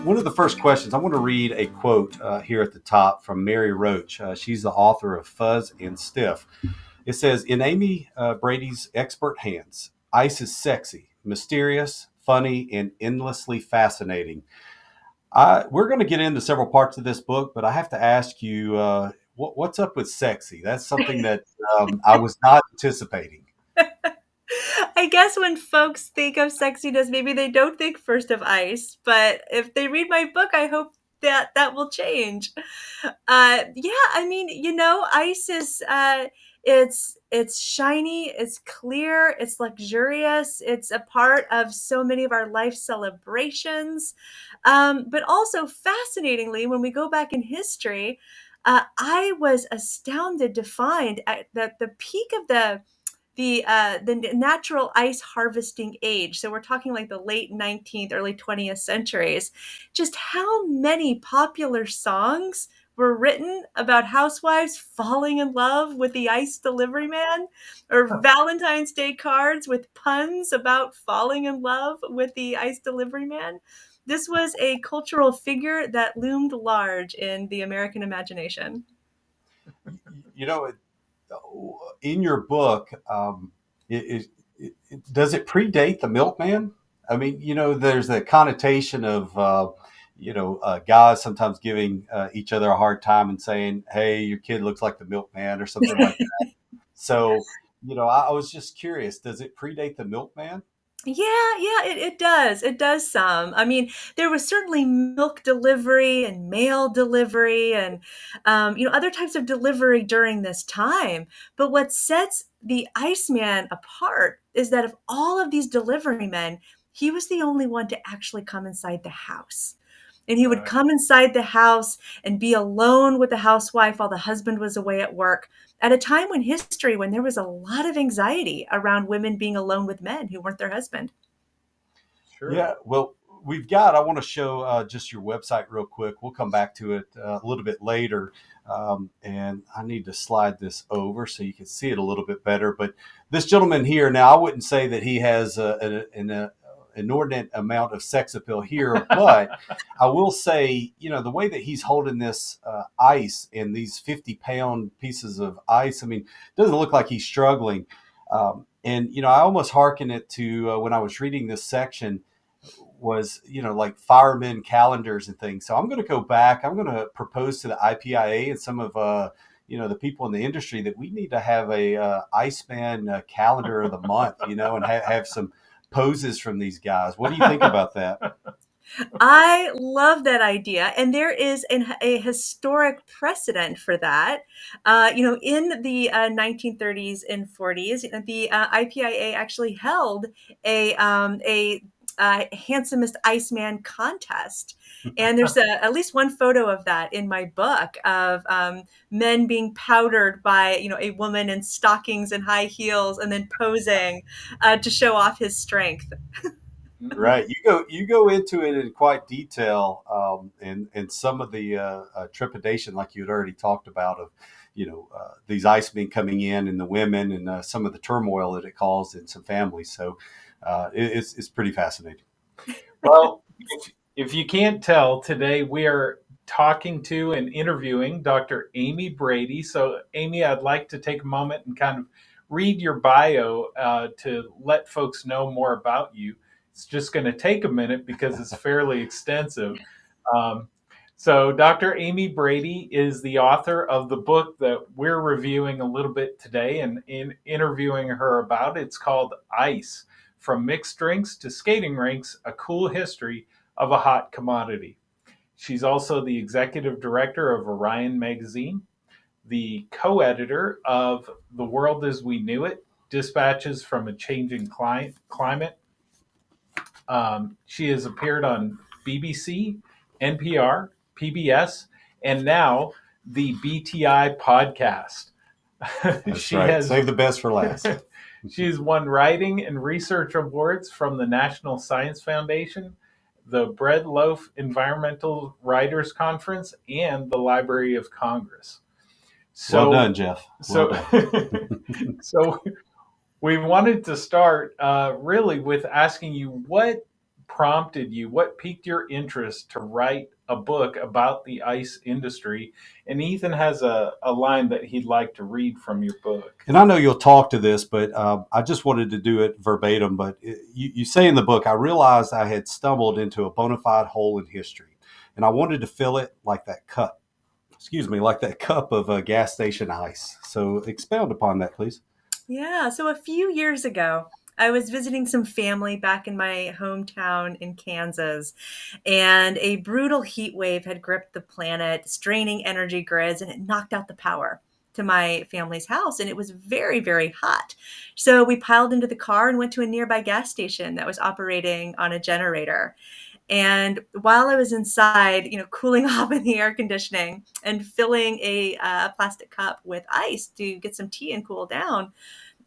one of the first questions, I want to read a quote here at the top from Mary Roach. She's the author of Fuzz and Stiff. It says, in Amy Brady's expert hands, ice is sexy, mysterious, funny, and endlessly fascinating. We're going to get into several parts of this book, but I have to ask you, what's up with sexy? That's something that I was not anticipating. I guess when folks think of sexiness, maybe they don't think first of ice, but if they read my book, I hope that will change. Yeah, I mean, ice is it's shiny, it's clear, it's luxurious, it's a part of so many of our life celebrations. But also fascinatingly, when we go back in history, I was astounded to find at the peak of the natural ice harvesting age. So we're talking like the late 19th, early 20th centuries. Just how many popular songs were written about housewives falling in love with the ice delivery man, or Valentine's Day cards with puns about falling in love with the ice delivery man. This was a cultural figure that loomed large in the American imagination. You know, in your book, does it predate the milkman? I mean, there's a connotation of, guys sometimes giving each other a hard time and saying, "Hey, your kid looks like the milkman" or something like that. So, I was just curious, does it predate the milkman? Yeah, it does. It does some. I mean, there was certainly milk delivery and mail delivery and, other types of delivery during this time. But what sets the Iceman apart is that of all of these delivery men, he was the only one to actually come inside the house. And he would Right. come inside the house and be alone with the housewife while the husband was away at work at a time when history when there was a lot of anxiety around women being alone with men who weren't their husband. Sure. Yeah, well, I want to show just your website real quick. We'll come back to it a little bit later. And I need to slide this over so you can see it a little bit better. But this gentleman here, now, I wouldn't say that he has an inordinate amount of sex appeal here, but I will say, the way that he's holding this ice and these 50-pound pieces of ice, I mean, it doesn't look like he's struggling. And, I almost hearken it to when I was reading this section was like firemen calendars and things. So I'm going to go back. I'm going to propose to the IPIA and some of the people in the industry that we need to have a Iceman calendar of the month, and have some poses from these guys. What do you think about that? I love that idea. And there is a historic precedent for that. In the 1930s and 40s, the IPIA actually held a handsomest Iceman contest. And there's at least one photo of that in my book of men being powdered by, a woman in stockings and high heels and then posing to show off his strength. Right, you go into it in quite detail, and some of the trepidation, like you had already talked about, of these icemen coming in and the women and some of the turmoil that it caused in some families. So it's pretty fascinating. Well, if you can't tell, today we are talking to and interviewing Dr. Amy Brady. So, Amy, I'd like to take a moment and kind of read your bio to let folks know more about you. It's just going to take a minute because it's fairly extensive. Um, so, Dr. Amy Brady is the author of the book that we're reviewing a little bit today and in interviewing her about. It's called Ice: From Mixed Drinks to Skating Rinks, A Cool History of a Hot Commodity. She's also the executive director of Orion Magazine, the co editor of The World as We Knew It: Dispatches from a Changing Climate. She has appeared on BBC, NPR, PBS, and now the BTI podcast. That's she right. has Save the best for last. She's won writing and research awards from the National Science Foundation, the Bread Loaf Environmental Writers Conference, and the Library of Congress. Well So, done, Jeff. Well so, done. so we wanted to start really with asking you what prompted you? What piqued your interest to write a book about the ice industry? And Ethan has a line that he'd like to read from your book. And I know you'll talk to this, but I just wanted to do it verbatim. But you say in the book, I realized I had stumbled into a bona fide hole in history, and I wanted to fill it like that cup. Excuse me, like that cup of gas station ice. So expound upon that, please. Yeah, so a few years ago, I was visiting some family back in my hometown in Kansas, and a brutal heat wave had gripped the planet, straining energy grids, and it knocked out the power to my family's house. And it was very, very hot. So we piled into the car and went to a nearby gas station that was operating on a generator. And while I was inside, cooling off in the air conditioning and filling a plastic cup with ice to get some tea and cool down,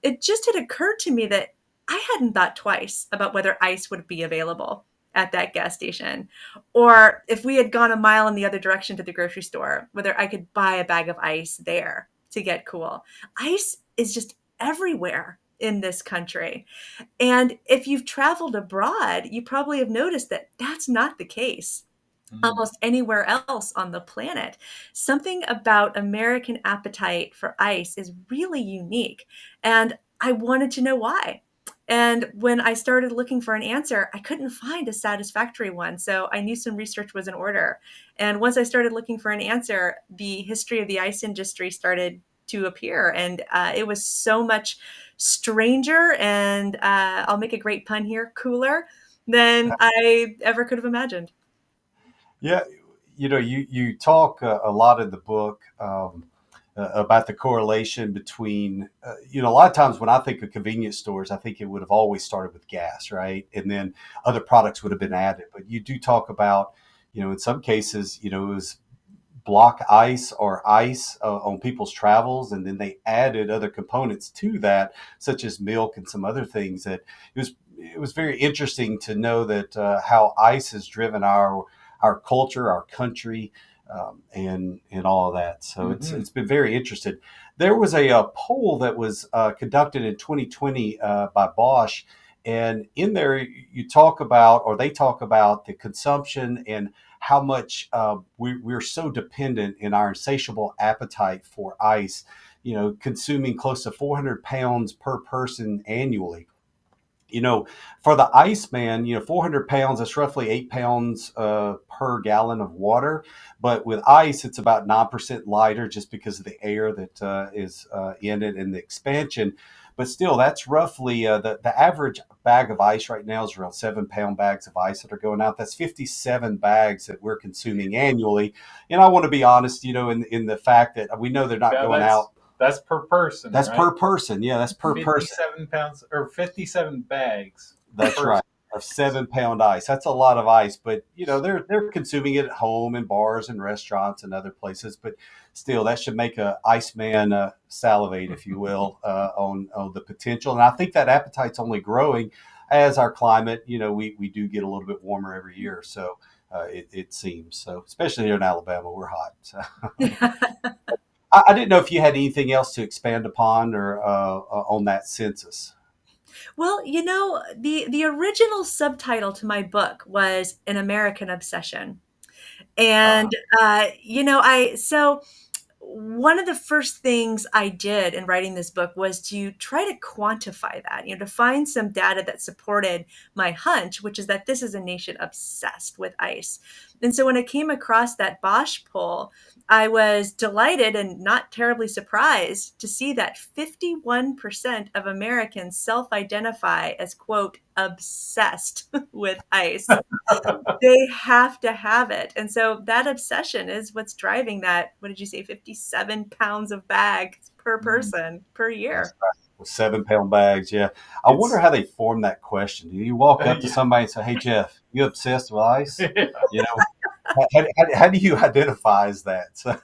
it just had occurred to me that I hadn't thought twice about whether ice would be available at that gas station, or if we had gone a mile in the other direction to the grocery store, whether I could buy a bag of ice there to get cool. Ice is just everywhere in this country. And if you've traveled abroad, you probably have noticed that that's not the case Mm. almost anywhere else on the planet. Something about American appetite for ice is really unique. And I wanted to know why. And when I started looking for an answer, I couldn't find a satisfactory one. So I knew some research was in order. And once I started looking for an answer, the history of the ice industry started to appear. And it was so much stranger and I'll make a great pun here, cooler than I ever could have imagined. Yeah, you talk a lot in the book about the correlation between, a lot of times when I think of convenience stores, I think it would have always started with gas, right? And then other products would have been added. But you do talk about, in some cases, it was block ice or ice on people's travels, and then they added other components to that, such as milk and some other things. That it was very interesting to know that how ice has driven our culture, our country, and all of that. So Hmm. it's been very interesting. There was a poll that was conducted in 2020 by Bosch, and in there you talk about, or they talk about, the consumption and how much we're so dependent in our insatiable appetite for ice. Consuming close to 400 pounds per person annually. you know, for the Iceman, 400 pounds, that's roughly 8 pounds per gallon of water. But with ice, it's about 9% lighter just because of the air that is in it and the expansion. But still, that's roughly the average bag of ice right now is around 7 pound bags of ice that are going out. That's 57 bags that we're consuming annually. And I want to be honest, in the fact that we know they're not Now going out. that's per person, That's per right? person. Yeah, that's per person. 57 pounds or 57 bags per That's person. right. Of 7 pound ice. That's a lot of ice, but they're consuming it at home in bars and restaurants and other places. But still, that should make a Iceman salivate, if you will, on the potential. And I think that appetite's only growing as our climate. We do get a little bit warmer every year, so it seems so. Especially here in Alabama, we're hot. So I didn't know if you had anything else to expand upon or on that census. Well, the original subtitle to my book was An American Obsession. Uh, And I so one of the first things I did in writing this book was to try to quantify that, to find some data that supported my hunch, which is that this is a nation obsessed with ice. And so when I came across that Bosch poll, I was delighted and not terribly surprised to see that 51% of Americans self identify as, quote, obsessed with ice. They have to have it. And so that obsession is what's driving that. What did you say? 57 pounds of bags per Mhm. person per That's year. right. With 7 pound bags. Yeah. I wonder It's how they form that question. Do you walk up to yeah. somebody and say, "Hey, Jeff, you obsessed with ice?" You know, how do you identify as that? So,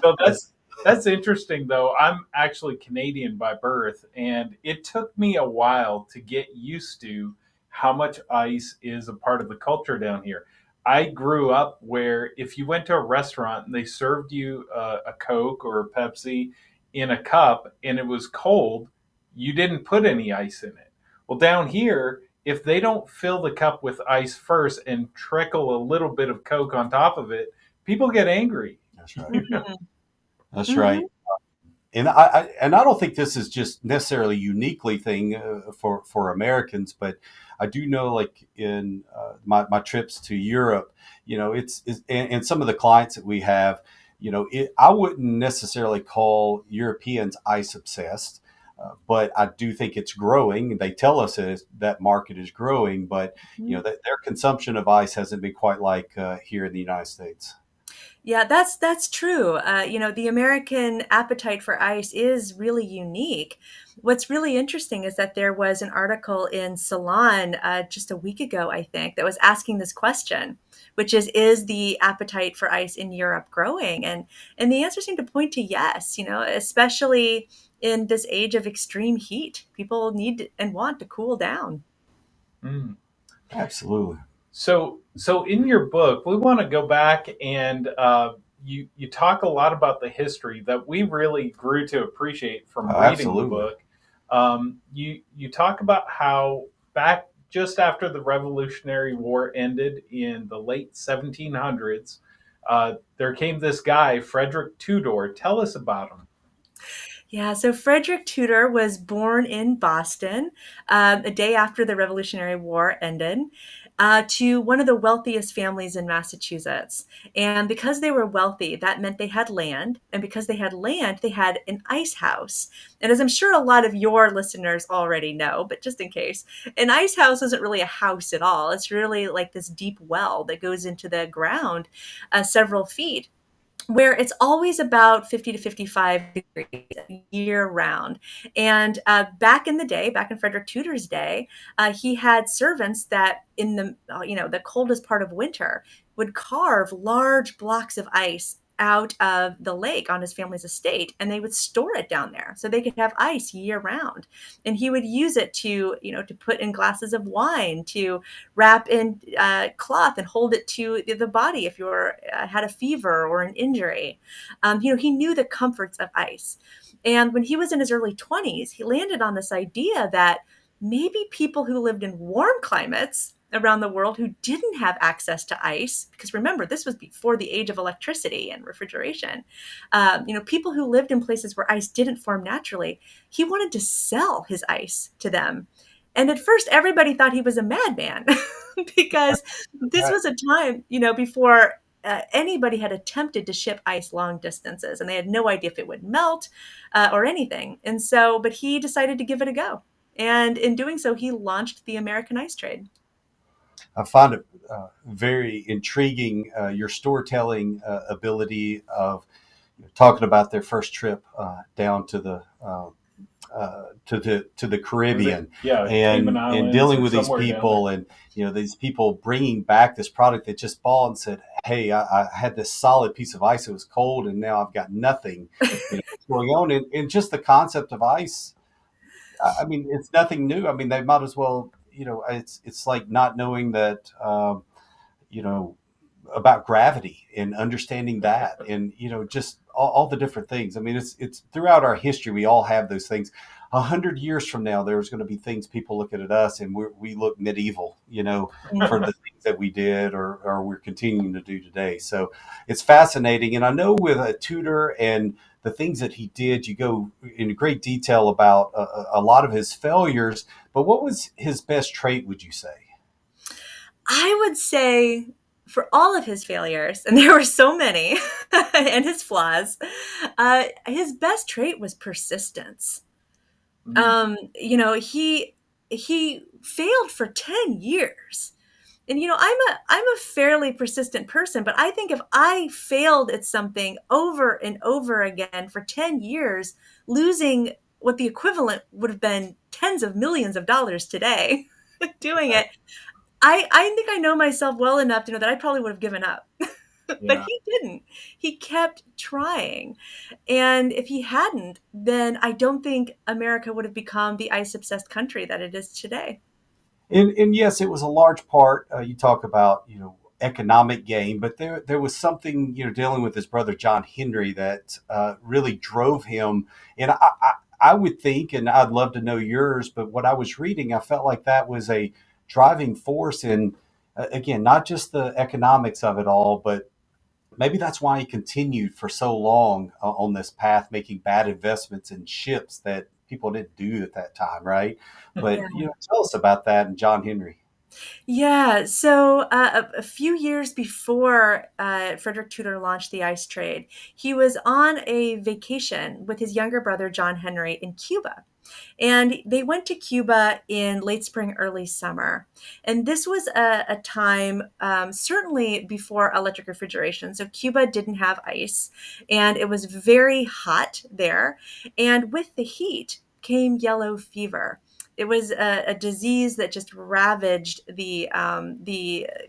So that's, that's interesting though. I'm actually Canadian by birth, and it took me a while to get used to how much ice is a part of the culture down here. I grew up where if you went to a restaurant and they served you a Coke or a Pepsi in a cup and it was cold, you didn't put any ice in it. Well, down here, if they don't fill the cup with ice first and trickle a little bit of Coke on top of it, people get angry. That's right. Mhm. That's right. Mhm. And I don't think this is just necessarily uniquely thing for Americans, but I do know, like in my trips to Europe, and some of the clients that we have, I wouldn't necessarily call Europeans ice obsessed. But I do think it's growing. They tell us that market is growing, but that their consumption of ice hasn't been quite like here in the United States. Yeah, that's true. The American appetite for ice is really unique. What's really interesting is that there was an article in Salon just a week ago, I think, that was asking this question, which is the appetite for ice in Europe growing? And the answer seemed to point to yes. Especially in this age of extreme heat, people need and want to cool down. Mm. Absolutely. So in your book, we want to go back and you talk a lot about the history that we really grew to appreciate from reading the Absolutely. book. You talk about how back just after the Revolutionary War ended in the late 1700s, there came this guy, Frederic Tudor. Tell us about him. Yeah, so Frederic Tudor was born in Boston a day after the Revolutionary War ended to one of the wealthiest families in Massachusetts. And because they were wealthy, that meant they had land. And because they had land, they had an ice house. And as I'm sure a lot of your listeners already know, but just in case, an ice house isn't really a house at all. It's really like this deep well that goes into the ground several feet, where it's always about 50 to 55 degrees year round. And back in the day, back in Frederick Tudor's day, he had servants that in the coldest part of winter would carve large blocks of ice out of the lake on his family's estate, and they would store it down there so they could have ice year round. And he would use it to put in glasses of wine, to wrap in cloth and hold it to the body if you had a fever or an injury. He knew the comforts of ice. And when he was in his early 20s, he landed on this idea that maybe people who lived in warm climates around the world who didn't have access to ice, because remember, this was before the age of electricity and refrigeration, people who lived in places where ice didn't form naturally, he wanted to sell his ice to them. And at first, everybody thought he was a madman because this was a time, before anybody had attempted to ship ice long distances, and they had no idea if it would melt or anything. And so, but he decided to give it a go. And in doing so, he launched the American ice trade. I find it very intriguing, your storytelling ability of talking about their first trip down to the Was it, Caribbean, yeah, Cayman and Islands dealing or with these somewhere down there? people, and these people bringing back this product that just bought and said, "Hey, I had this solid piece of ice. It was cold, and now I've got nothing." What's going on? And just the concept of ice. I mean, it's nothing new. I mean, they might as well. It's like not knowing that. You know about gravity and understanding that, and just all the different things. I mean, it's throughout our history we all have those things. 100 years from now there's going to be things people looking at us and we look medieval, for the things that we did or we're continuing to do today. So it's fascinating. And I know with a Tudor and the things that he did, you go in great detail about a lot of his failures, but what was his best trait, would you say? I would say for all of his failures, and there were so many, and his flaws, his best trait was persistence. Mm. He failed for 10 years. And I'm a fairly persistent person, but I think if I failed at something over and over again for 10 years, losing what the equivalent would have been tens of millions of dollars today doing it, I think I know myself well enough to know that I probably would have given up. But Yeah. he didn't. He kept trying. And if he hadn't, then I don't think America would have become the ice obsessed country that it is today. And yes, it was a large part. You talk about economic gain, but there was something dealing with his brother John Henry that really drove him. And I would think, and I'd love to know yours, but what I was reading, I felt like that was a driving force in, again, not just the economics of it all, but maybe that's why he continued for so long on this path, making bad investments in ships that people didn't do at that time, right? But Yeah. tell us about that and John Henry. Yeah, so a few years before Frederic Tudor launched the ice trade, he was on a vacation with his younger brother, John Henry, in Cuba. And they went to Cuba in late spring, early summer. And this was a time, certainly before electric refrigeration. So Cuba didn't have ice, and it was very hot there. And with the heat came yellow fever. It was a disease that just ravaged the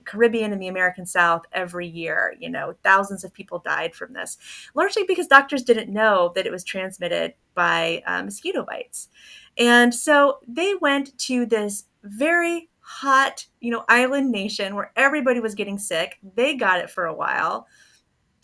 Caribbean and the American South every year. Thousands of people died from this, largely because doctors didn't know that it was transmitted by mosquito bites. And so they went to this very hot, island nation where everybody was getting sick. They got it for a while.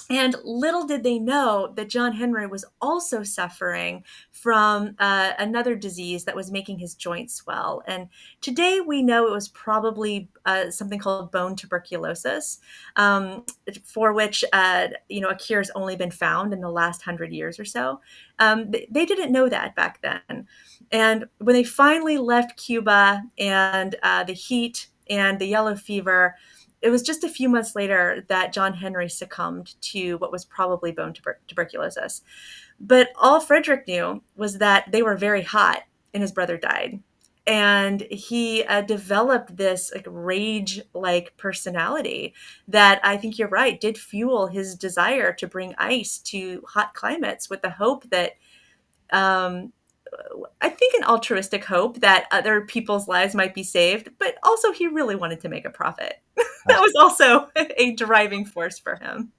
And little did they know that John Henry was also suffering from another disease that was making his joints swell. And today we know it was probably something called bone tuberculosis, for which a cure has only been found in the last 100 years or so. They didn't know that back then. And when they finally left Cuba and the heat and the yellow fever, it was just a few months later that John Henry succumbed to what was probably bone tuberculosis. But all Frederic knew was that they were very hot and his brother died. And he developed this rage-like personality that, I think you're right, did fuel his desire to bring ice to hot climates, with the hope that um, I think an altruistic hope that other people's lives might be saved, but also he really wanted to make a profit. That was also a driving force for him.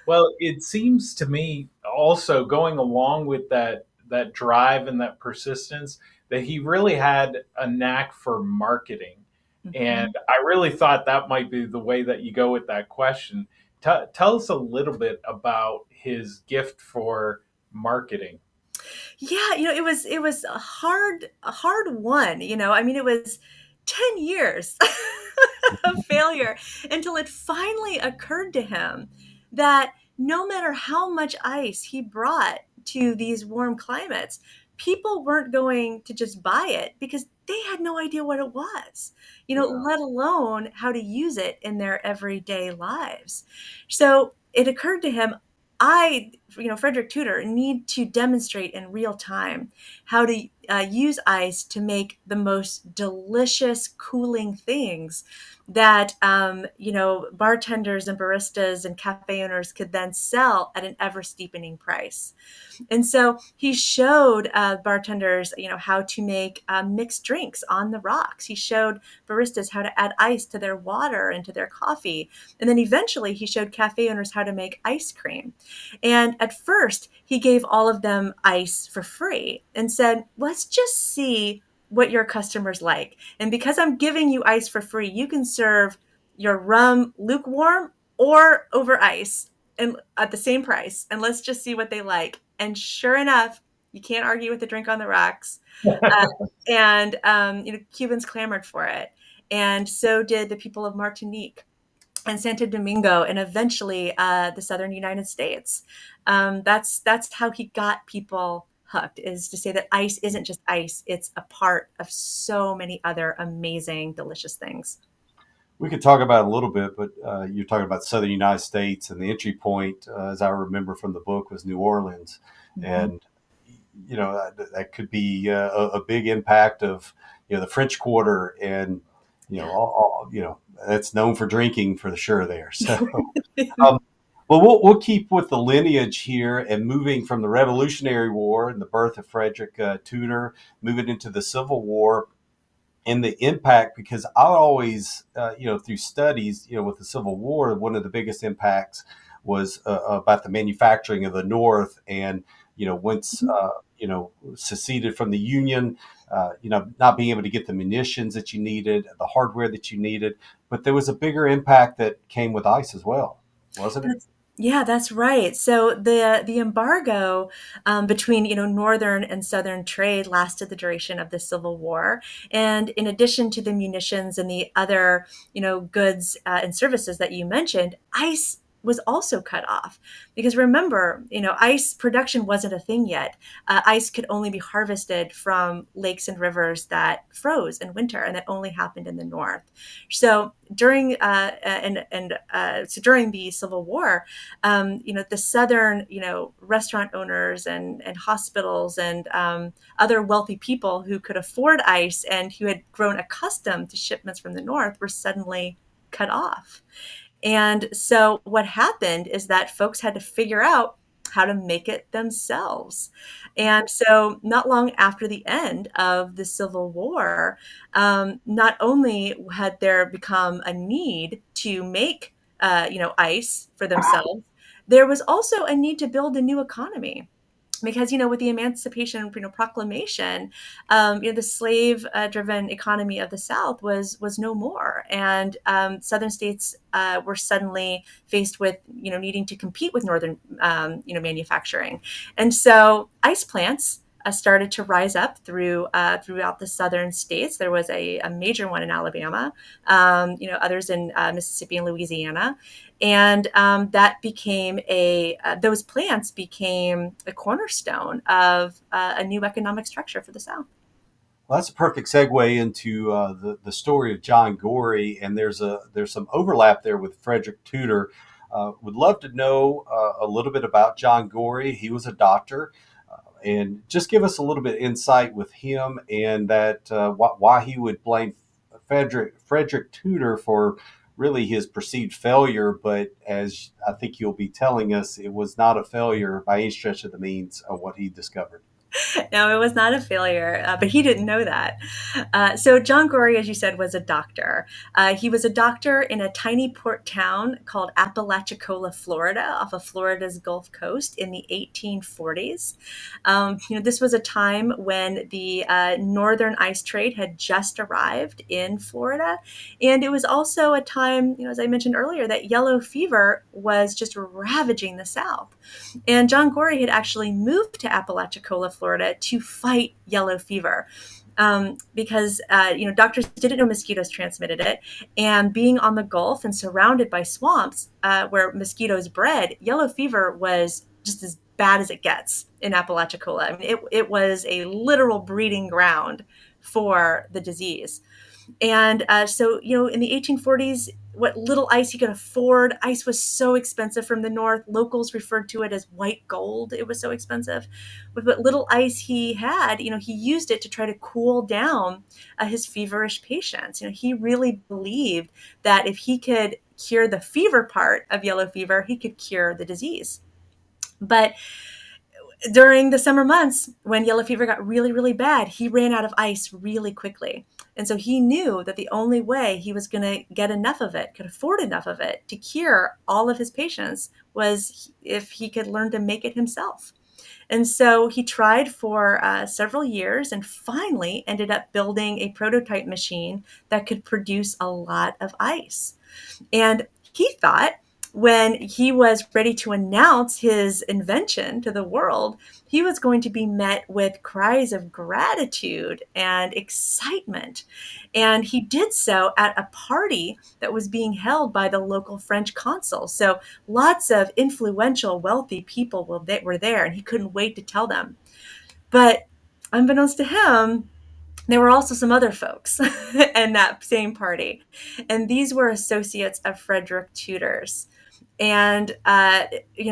Well, it seems to me also, going along with that drive and that persistence, that he really had a knack for marketing. And Mhm. I really thought that might be the way that you go with that question. Tell us a little bit about his gift for marketing. Yeah, it was a hard one. I mean, it was 10 years of failure until it finally occurred to him that no matter how much ice he brought to these warm climates, people weren't going to just buy it because they had no idea what it was, Yeah. let alone how to use it in their everyday lives. So it occurred to him, Frederic Tudor, need to demonstrate in real time how to use ice to make the most delicious, cooling things that, bartenders and baristas and cafe owners could then sell at an ever steepening price. And so he showed bartenders, how to make mixed drinks on the rocks. He showed baristas how to add ice to their water and to their coffee. And then eventually he showed cafe owners how to make ice cream. And at first he gave all of them ice for free and said, let's just see what your customers like. And because I'm giving you ice for free, you can serve your rum lukewarm or over ice, and at the same price, and let's just see what they like. And sure enough, you can't argue with the drink on the rocks. Uh, and Cubans clamored for it, and so did the people of Martinique and Santo Domingo, and eventually the southern United States. That's how he got people hooked, is to say that ice isn't just ice; it's a part of so many other amazing, delicious things. We could talk about it a little bit, but you're talking about Southern United States, and the entry point, as I remember from the book, was New Orleans, Mhm. and that could be a big impact of the French Quarter, and that's known for drinking for sure there. So, um, but we'll keep with the lineage here and moving from the Revolutionary War and the birth of Frederic Tudor, moving into the Civil War and the impact, because I always, through studies, with the Civil War, one of the biggest impacts was about the manufacturing of the North, and once seceded from the Union, not being able to get the munitions that you needed, the hardware that you needed, but there was a bigger impact that came with ice as well, wasn't it? Yeah, that's right. So the embargo between northern and southern trade lasted the duration of the Civil War, and in addition to the munitions and the other goods and services that you mentioned, ice was also cut off because remember, ice production wasn't a thing yet. Ice could only be harvested from lakes and rivers that froze in winter, and that only happened in the north. So during the Civil War, the Southern, restaurant owners and hospitals and other wealthy people who could afford ice and who had grown accustomed to shipments from the North were suddenly cut off. And so what happened is that folks had to figure out how to make it themselves. And so not long after the end of the Civil War, not only had there become a need to make ice for themselves, there was also a need to build a new economy because with the Emancipation Proclamation, the slave driven economy of the South was no more, and Southern states were suddenly faced with needing to compete with Northern manufacturing, and so ice plants started to rise up throughout the Southern states. There was a major one in Alabama, others in Mississippi and Louisiana, and that became those plants became a cornerstone of a new economic structure for the South. Well, that's a perfect segue into the story of John Gorrie, and there's some overlap there with Frederic Tudor. Would love to know a little bit about John Gorrie. He was a doctor, and just give us a little bit insight with him and that why he would blame Frederic Tudor for really his perceived failure. But as I think you'll be telling us, it was not a failure by any stretch of the means of what he discovered. No, it was not a failure, but he didn't know that. So John Gorrie, as you said, was a doctor. He was a doctor in a tiny port town called Apalachicola, Florida, off of Florida's Gulf Coast in the 1840s. This was a time when the northern ice trade had just arrived in Florida, and it was also a time, as I mentioned earlier, that yellow fever was just ravaging the South. And John Gorrie had actually moved to Apalachicola, Florida, to fight yellow fever. Because doctors didn't know mosquitoes transmitted it, and being on the Gulf and surrounded by swamps where mosquitoes bred, yellow fever was just as bad as it gets in Apalachicola. I mean, it was a literal breeding ground for the disease. And so, in the 1840s, what little ice he could afford, ice was so expensive from the north. Locals referred to it as white gold. It was so expensive. With what little ice he had, he used it to try to cool down his feverish patients. He really believed that if he could cure the fever part of yellow fever, he could cure the disease. But during the summer months, when yellow fever got really, really bad, he ran out of ice really quickly. And so he knew that the only way he was going to get enough of it, could afford enough of it to cure all of his patients was if he could learn to make it himself. And so he tried for several years and finally ended up building a prototype machine that could produce a lot of ice. And he thought when he was ready to announce his invention to the world, he was going to be met with cries of gratitude and excitement. And he did so at a party that was being held by the local French consul. So lots of influential, wealthy people were there, and he couldn't wait to tell them. But unbeknownst to him, there were also some other folks in that same party. And these were associates of Frederic Tudor's. And,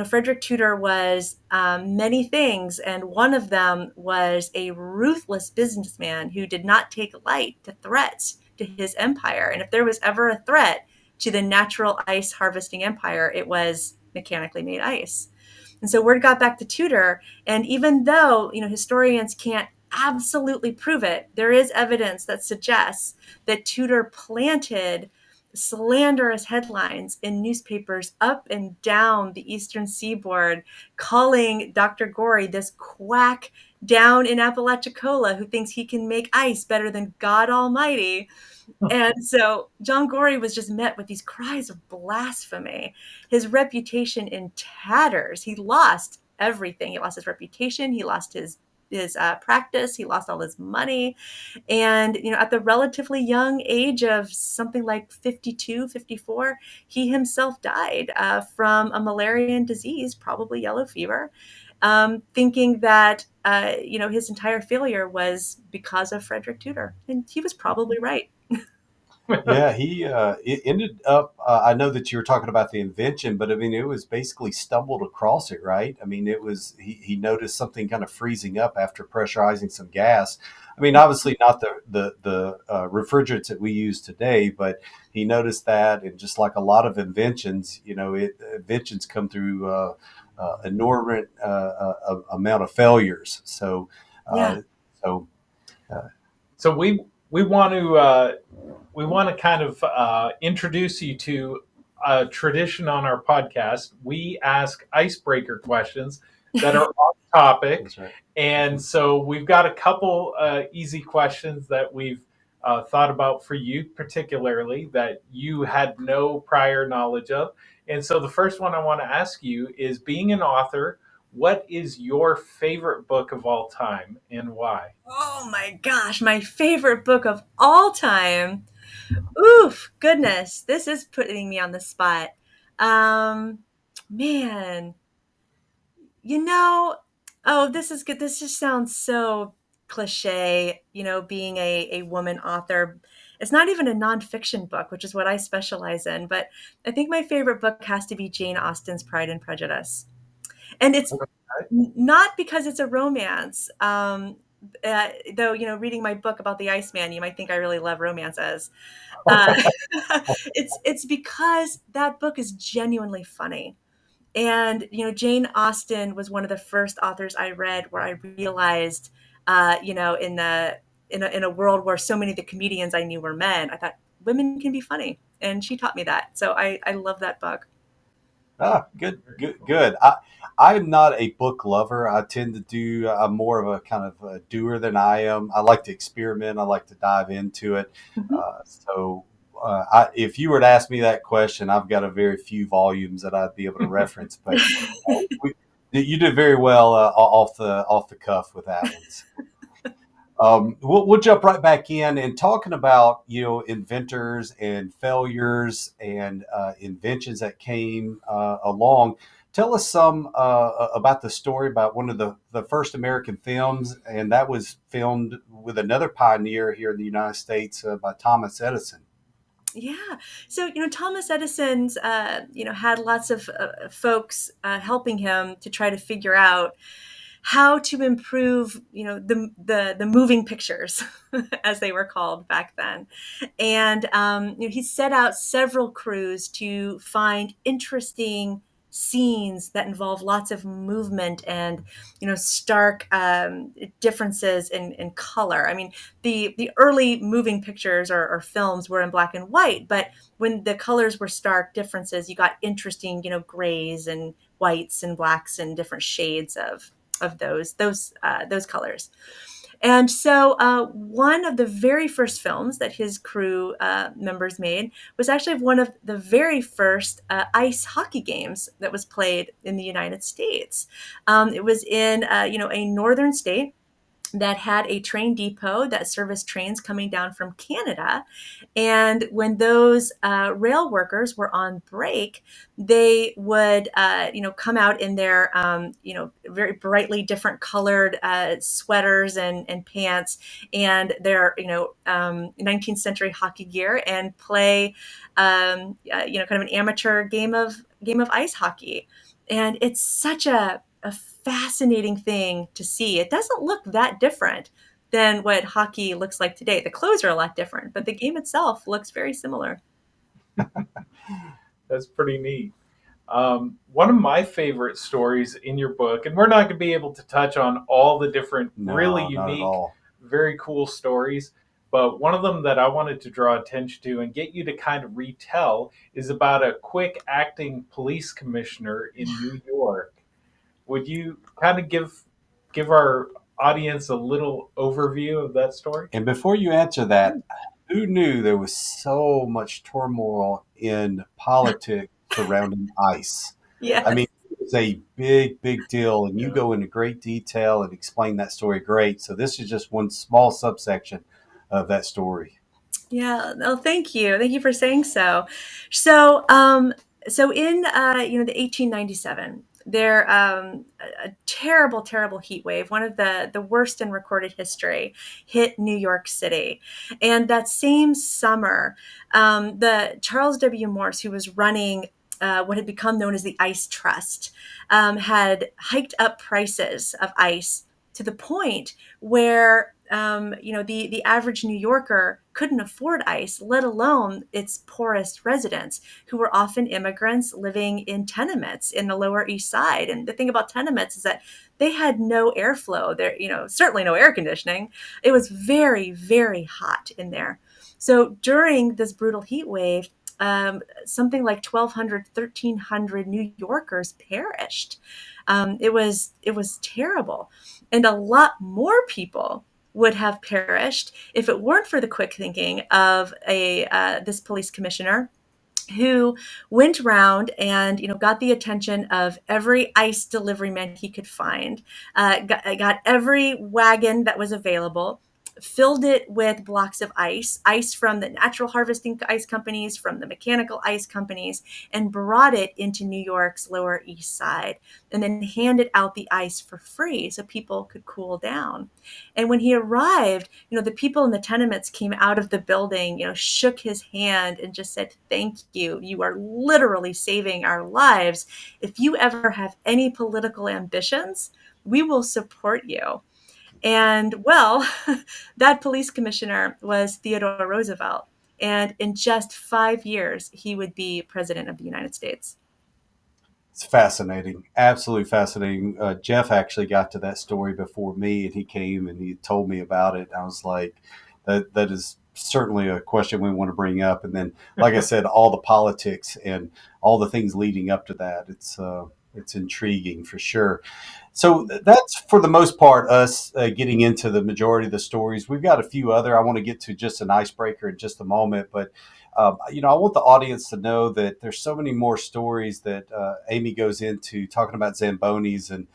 Frederic Tudor was many things. And one of them was a ruthless businessman who did not take light to threats to his empire. And if there was ever a threat to the natural ice harvesting empire, it was mechanically made ice. And so word got back to Tudor. And even though, historians can't absolutely prove it, there is evidence that suggests that Tudor planted slanderous headlines in newspapers up and down the eastern seaboard, calling Dr. Gorrie this quack down in Apalachicola who thinks he can make ice better than God Almighty. And so John Gorrie was just met with these cries of blasphemy. His reputation in tatters. He lost everything. He lost his reputation. He lost his practice. He lost all his money. And, at the relatively young age of something like 52, 54, he himself died from a Malarian disease, probably yellow fever, thinking that, his entire failure was because of Frederic Tudor. And he was probably right. Yeah, he it ended up. I know that you were talking about the invention, but I mean, it was basically stumbled across it, right? I mean, it was he noticed something kind of freezing up after pressurizing some gas. I mean, obviously not the refrigerants that we use today, but he noticed that, and just like a lot of inventions, inventions come through enormous amount of failures. So, Yeah. uh, so So we want to kind of introduce you to a tradition on our podcast. We ask icebreaker questions that are off topic, that's right. and so we've got a couple easy questions that we've thought about for you, particularly that you had no prior knowledge of. And so the first one I want to ask you is, being an author, what is your favorite book of all time and why? Oh my gosh, my favorite book of all time. Oof, goodness, this is putting me on the spot. Um, Man, you know, oh, this is good. This just sounds so cliche, being a woman author. It's not even a nonfiction book, which is what I specialize in, but I think my favorite book has to be Jane Austen's Pride and Prejudice. And it's not because it's a romance. Though, reading my book about the Iceman, you might think I really love romances. Uh, it's because that book is genuinely funny. And, Jane Austen was one of the first authors I read where I realized, in a world where so many of the comedians I knew were men, I thought women can be funny. And she taught me that. So I love that book. Ah, good, good, good. I'm not a book lover. I tend to do. I'm more of a kind of a doer than I am. I like to experiment. I like to dive into it. Mhm. If you were to ask me that question, I've got a very few volumes that I'd be able to reference. But you did very well off the cuff with that one. We'll jump right back in and talking about inventors and failures and inventions that came along. Tell us some about the story about one of the first American films, and that was filmed with another pioneer here in the United States by Thomas Edison. Yeah. So, Thomas Edison's, had lots of folks helping him to try to figure out how to improve, the moving pictures, as they were called back then. And he set out several crews to find interesting scenes that involve lots of movement and stark differences in color. I mean, the early moving pictures or films were in black and white, but when the colors were stark differences, you got interesting grays and whites and blacks and different shades of those colors. And so, one of the very first films that his crew members made was actually one of the very first ice hockey games that was played in the United States. It was in, a northern state that had a train depot that serviced trains coming down from Canada. And when those rail workers were on break, they would, come out in their, very brightly different colored sweaters and pants and their, 19th century hockey gear and play, kind of an amateur game of ice hockey. And it's such a fascinating thing to see. It doesn't look that different than what hockey looks like today. The clothes are a lot different, but the game itself looks very similar. That's pretty neat. One of my favorite stories in your book, and we're not going to be able to touch on all the different really No, not at unique, all. very cool stories, but one of them that I wanted to draw attention to and get you to kind of retell is about a quick acting police commissioner in New York. Would you kind of give our audience a little overview of that story? And before you answer that, who knew there was so much turmoil in politics surrounding ICE? I Yes. mean, it's a big, big deal, and you Yeah. go into great detail and explain that story great. So this is just one small subsection of that story. Yeah. No, thank you. Thank you for saying so. So in the 1897, there a terrible, terrible heat wave, one of the worst in recorded history, hit New York City, and that same summer, the Charles W. Morse, who was running what had become known as the Ice Trust, had hiked up prices of ice to the point where the average New Yorker couldn't afford ice, let alone its poorest residents, who were often immigrants living in tenements in the Lower East Side. And the thing about tenements is that they had no airflow. There, certainly no air conditioning. It was very, very hot in there. So during this brutal heat wave, something like 1,200, 1,300 New Yorkers perished. It was terrible, and a lot more people would have perished if it weren't for the quick thinking of this police commissioner who went around and got the attention of every ice delivery man he could find, got every wagon that was available, filled it with blocks of ice from the natural harvesting ice companies, from the mechanical ice companies, and brought it into New York's Lower East Side, and then handed out the ice for free so people could cool down. And when he arrived, the people in the tenements came out of the building, shook his hand and just said, "Thank you. You are literally saving our lives. If you ever have any political ambitions, we will support you." And well, that police commissioner was Theodore Roosevelt. And in just 5 years, he would be president of the United States. It's fascinating, absolutely fascinating. Jeff actually got to that story before me, and he came and he told me about it. I was like, that is certainly a question we want to bring up. And then, like I said, all the politics and all the things leading up to that. It's intriguing for sure. So that's for the most part us getting into the majority of the stories. We've got a few other. I want to get to just an icebreaker in just a moment, but I want the audience to know that there's so many more stories that Amy goes into talking about Zambonis and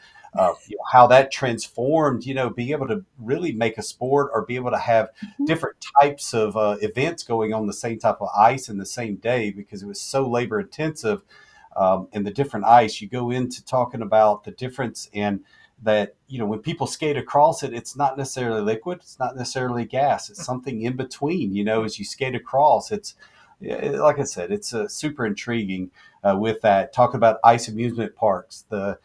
how that transformed, being able to really make a sport or be able to have Mhm. different types of events going on the same type of ice in the same day because it was so labor intensive. And the different ice, you go into talking about the difference in that, when people skate across it, it's not necessarily liquid, it's not necessarily gas, it's something in between, as you skate across. Like I said, it's super intriguing with that. Talk about ice amusement parks, the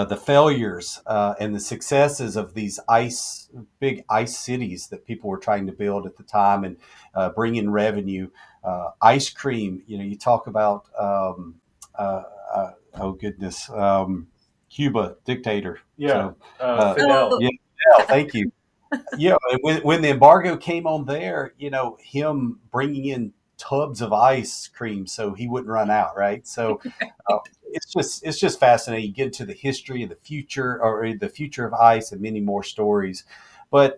the failures and the successes of these big ice cities that people were trying to build at the time and bring in revenue. Ice cream, you talk about, oh goodness, Cuba dictator. Yeah, So, uh, Fidel. Oh, yeah, thank you. Yeah, and when the embargo came on there, him bringing in tubs of ice cream so he wouldn't run out, right? So uh, it's just fascinating. You get into the history of the future or the future of ice and many more stories. But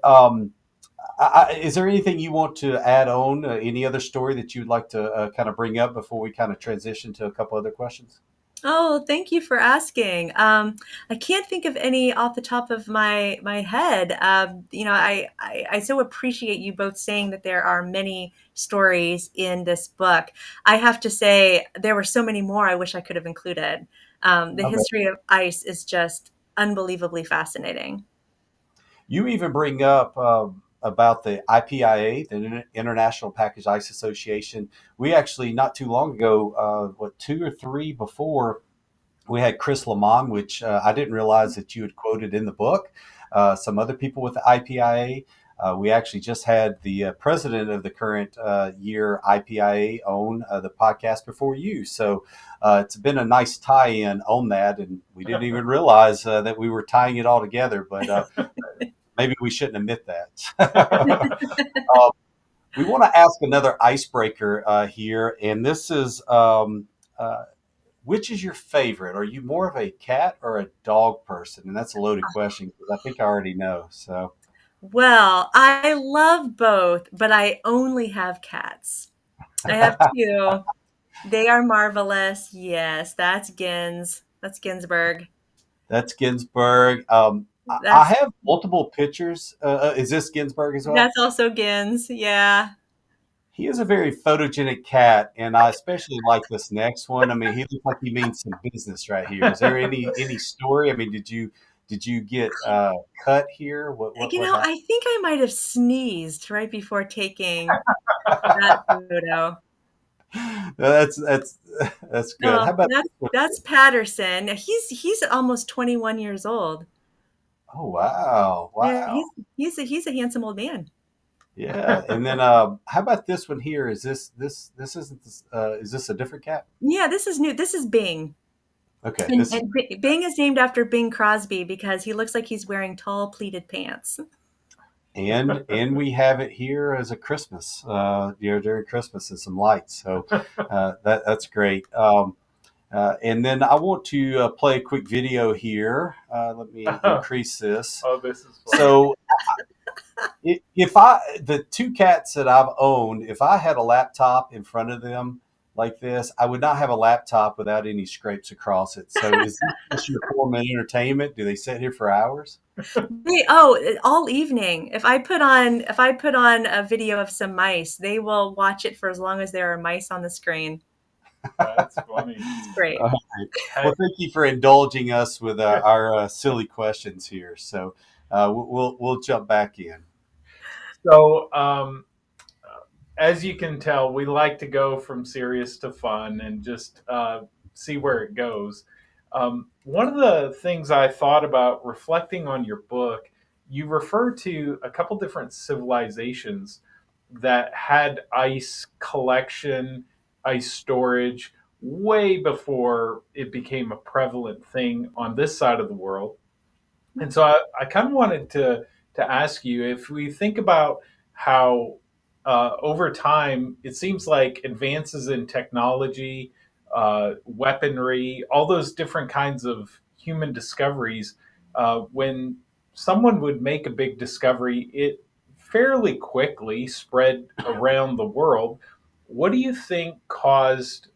is there anything you want to add on? Any other story that you'd like to kind of bring up before we kind of transition to a couple other questions? Oh, thank you for asking. I can't think of any off the top of my head. I so appreciate you both saying that there are many stories in this book. I have to say there were so many more I wish I could have included. The history of ice is just unbelievably fascinating. You even bring up about the IPIA, the International Package Ice Association. We actually, not too long ago, two or three before, we had Chris Lamont, which I didn't realize that you had quoted in the book. Some other people with the IPIA. We actually just had the president of the current year IPIA on the podcast before you. So it's been a nice tie-in on that, and we didn't even realize that we were tying it all together. But maybe we shouldn't admit that. uh, we want to ask another icebreaker here, and this is which is your favorite? Are you more of a cat or a dog person? And that's a loaded question because I think I already know. So Well, I love both, but I only have cats. I have two. They are marvelous. Yes, that's Gins. That's Ginsburg. that's Ginsburg. I That's have multiple pictures. Is this Ginsburg as well? that's also Gins. Yeah. He is a very photogenic cat, and I especially like this next one. I mean, he looks like he means some business right here. Is there any story? I mean, did you get cut here? What happened? I think I might have sneezed right before taking that photo. That's that's good. How No, about this one? that's Patterson. He's almost 21 years old. Oh wow, Yeah, wow. he's a handsome old man. Yeah, and then how about this one here? This isn't this, is this a different cat? Yeah, this is new. This is Bing. Okay, And, this is and Bing is named after Bing Crosby because he looks like he's wearing tall pleated pants. and we have it here as a Christmas, during Christmas and some lights. So that's great. And then I want to play a quick video here. Let me increase this. Oh, this is fun. So if the two cats that I've owned, if I had a laptop in front of them like this, I would not have a laptop without any scrapes across it. So is this just your form of entertainment? Do they sit here for hours? All evening. If I put on a video of some mice, they will watch it for as long as there are mice on the screen. That's funny. It's great. All right. Well, thank you for indulging us with our silly questions here. So we'll jump back in. So, as you can tell, we like to go from serious to fun and just see where it goes. One of the things I thought about reflecting on your book, you refer to a couple different civilizations that had ice collection, ice storage, way before it became a prevalent thing on this side of the world. And so I kind of wanted to ask you if we think about how over time it seems like advances in technology, weaponry, all those different kinds of human discoveries, when someone would make a big discovery, it fairly quickly spread around the world. What do you think caused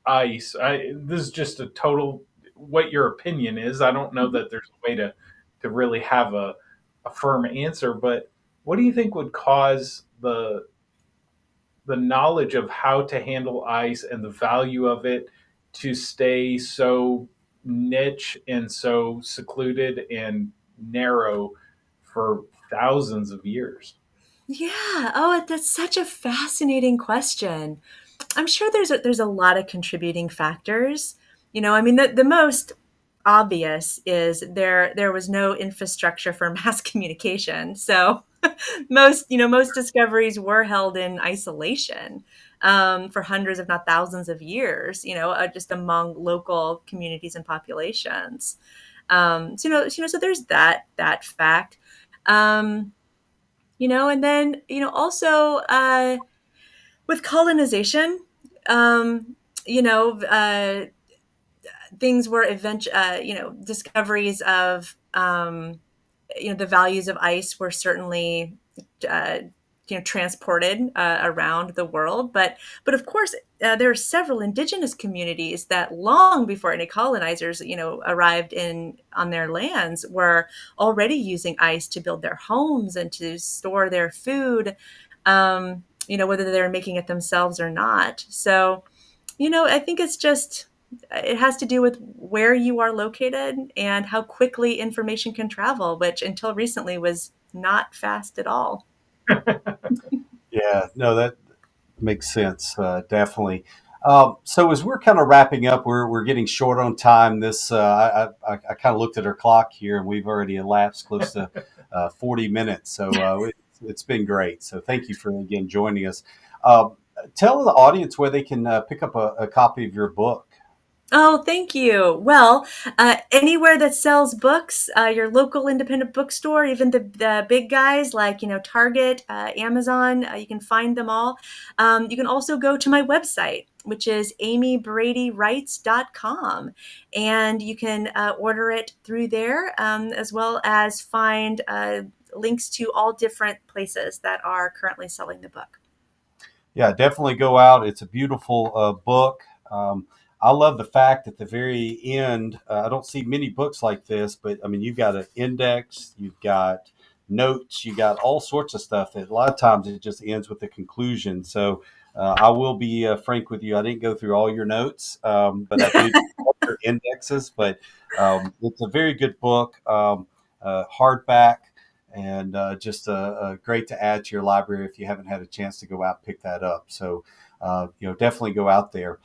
ice? This is just a total what your opinion is. I don't know that there's a way to really have a firm answer, but what do you think would cause the knowledge of how to handle ice and the value of it to stay so niche and so secluded and narrow for thousands of years? Yeah. Oh, that's such a fascinating question. I'm sure there's a lot of contributing factors. I mean, the most obvious is there was no infrastructure for mass communication. So most discoveries were held in isolation for hundreds, if not thousands, of years. Just among local communities and populations. So there's that fact. Um, and then also. With colonization, um, you know, uh, things were discoveries of, the values of ice were certainly, uh, transported around the world. But of course, there are several indigenous communities that long before any colonizers, arrived on their lands, were already using ice to build their homes and to store their food. Whether they're making it themselves or not. So, I think it has to do with where you are located and how quickly information can travel, which until recently was not fast at all. Yeah, no, that makes sense. Definitely. So as we're kind of wrapping up, we're getting short on time. This I kind of looked at our clock here, and we've already elapsed close to 40 minutes. So it's been great. So thank you for again joining us. Uh, Tell the audience where they can pick up a copy of your book. Oh, thank you. Well, anywhere that sells books, your local independent bookstore, even the big guys like, Target, Amazon, you can find them all. You can also go to my website, which is amybradywrites.com. And you can order it through there, as well as find links to all different places that are currently selling the book. Yeah, definitely go out. It's a beautiful book. I love the fact at the very end, I don't see many books like this, but I mean, you've got an index, you've got notes, you got all sorts of stuff that a lot of times it just ends with the conclusion. So I will be frank with you. I didn't go through all your notes, but I did all your indexes. But it's a very good book, hardback, and just great to add to your library if you haven't had a chance to go out and pick that up. So, definitely go out there.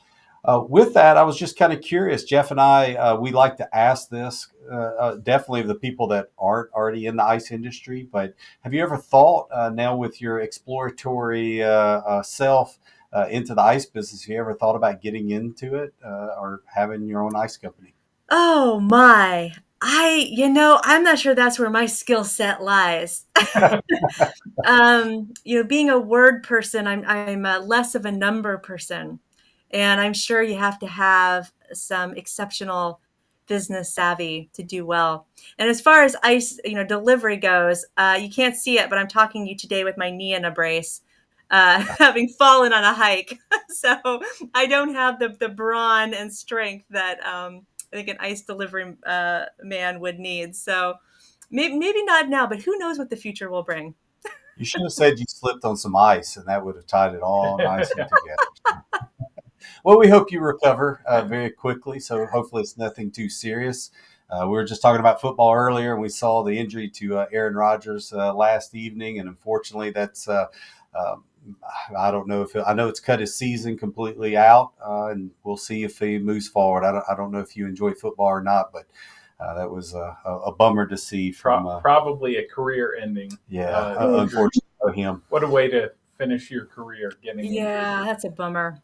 With that, I was just kind of curious. Jeff and I, we like to ask this definitely of the people that aren't already in the ice industry. But have you ever thought now with your exploratory self into the ice business, have you ever thought about getting into it or having your own ice company? Oh my. I'm not sure that's where my skill set lies. Being a word person, I'm less of a number person, and I'm sure you have to have some exceptional business savvy to do well. And as far as ice, delivery goes, you can't see it, but I'm talking to you today with my knee in a brace, having fallen on a hike. So I don't have the brawn and strength that I think an ice delivery man would need. So maybe not now, but who knows what the future will bring. You should have said you slipped on some ice, and that would have tied it all nicely together. Well, we hope you recover very quickly. So hopefully it's nothing too serious. We were just talking about football earlier, and we saw the injury to Aaron Rodgers last evening, and unfortunately, that's um, I don't know if I know it's cut his season completely out, and we'll see if he moves forward. I don't know if you enjoy football or not, but that was a bummer to see from Probably a career-ending. yeah, Injury. unfortunately for him. What a way to finish your career, getting injured. Yeah, that's a bummer.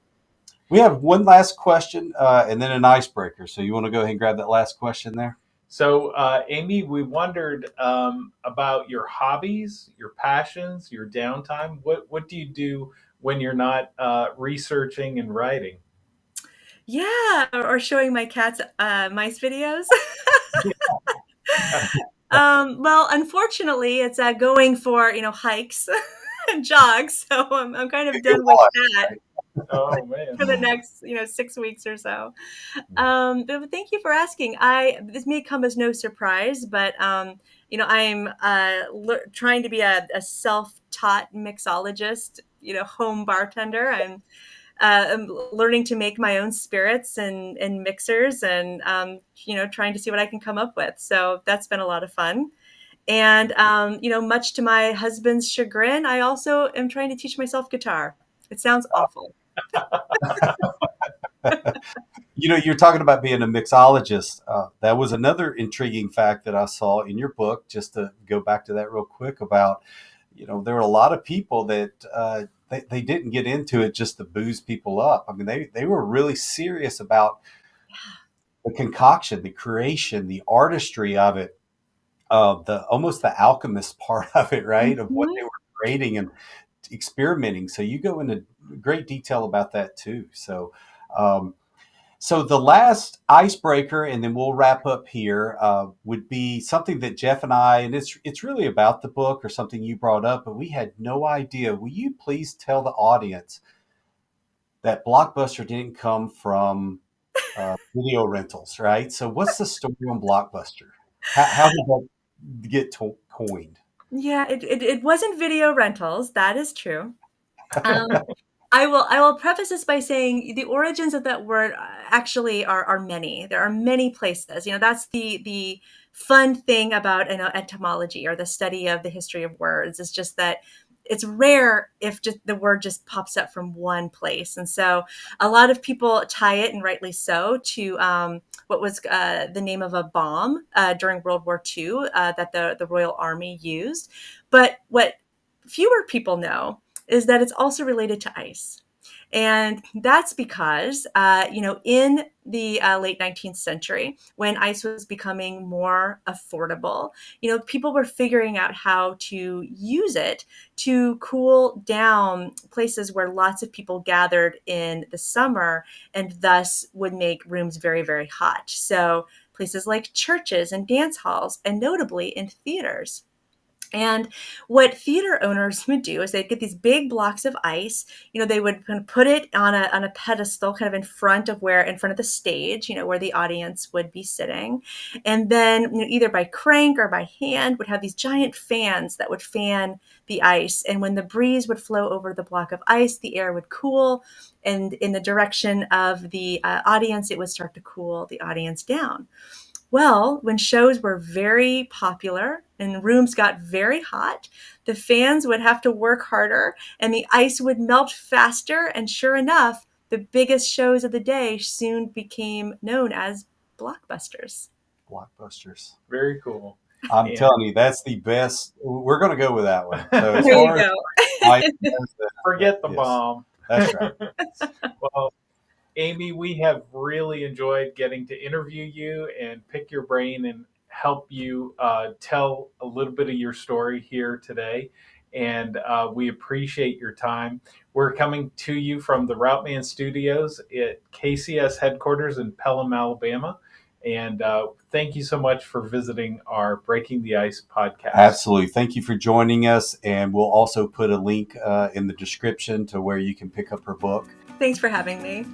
We have one last question and then an icebreaker. So you want to go ahead and grab that last question there? So, Amy, we wondered about your hobbies, your passions, your downtime. What do you do when you're not researching and writing? Yeah, or showing my cats mice videos. Well, unfortunately, it's going for hikes and jogs, so I'm kind of Good done with luck. that Oh man. for the next 6 weeks or so. But thank you for asking. This may come as no surprise, but I'm trying to be a self-taught mixologist, home bartender. I'm learning to make my own spirits and mixers, and trying to see what I can come up with. So that's been a lot of fun. And much to my husband's chagrin, I also am trying to teach myself guitar. It sounds awful. You're talking about being a mixologist. That was another intriguing fact that I saw in your book. Just to go back to that real quick about, there were a lot of people that they didn't get into it just to booze people up. I mean, they were really serious about the concoction, the creation, the artistry of it, the almost the alchemist part of it, right? Of what Mhm. they were creating and experimenting. So you go into great detail about that too. Um, so the last icebreaker, and then we'll wrap up here, would be something that Jeff and I, and it's really about the book or something you brought up, but we had no idea. Will you please tell the audience that Blockbuster didn't come from video rentals, right? So what's the story on Blockbuster? How did that get coined? Yeah, it wasn't video rentals. That is true. Um, I will preface this by saying the origins of that word actually are many. There are many places. That's the fun thing about etymology, or the study of the history of words, is just that it's rare if just the word just pops up from one place. And so a lot of people tie it, and rightly so, to what was the name of a bomb during World War II that the Royal Army used. But what fewer people know is that it's also related to ice. And that's because, in the late 19th century, when ice was becoming more affordable, people were figuring out how to use it to cool down places where lots of people gathered in the summer and thus would make rooms very, very hot. So places like churches and dance halls, and notably in theaters. And what theater owners would do is they'd get these big blocks of ice. They would kind of put it on a pedestal, kind of in front of the stage, where the audience would be sitting. And then, either by crank or by hand, would have these giant fans that would fan the ice. And when the breeze would flow over the block of ice, the air would cool. And in the direction of the audience, it would start to cool the audience down. Well, when shows were very popular and rooms got very hot, the fans would have to work harder and the ice would melt faster. And sure enough, the biggest shows of the day soon became known as blockbusters. Blockbusters. Very cool. I'm telling you, that's the best. We're going to go with that one. So as There far you as go. Forget the yes, bomb. that's right. Well, Amy, we have really enjoyed getting to interview you and pick your brain and help you tell a little bit of your story here today. And we appreciate your time. We're coming to you from the Routman Studios at KCS headquarters in Pelham, Alabama. And thank you so much for visiting our Breaking the Ice podcast. Absolutely. Thank you for joining us. And we'll also put a link in the description to where you can pick up her book. Thanks for having me.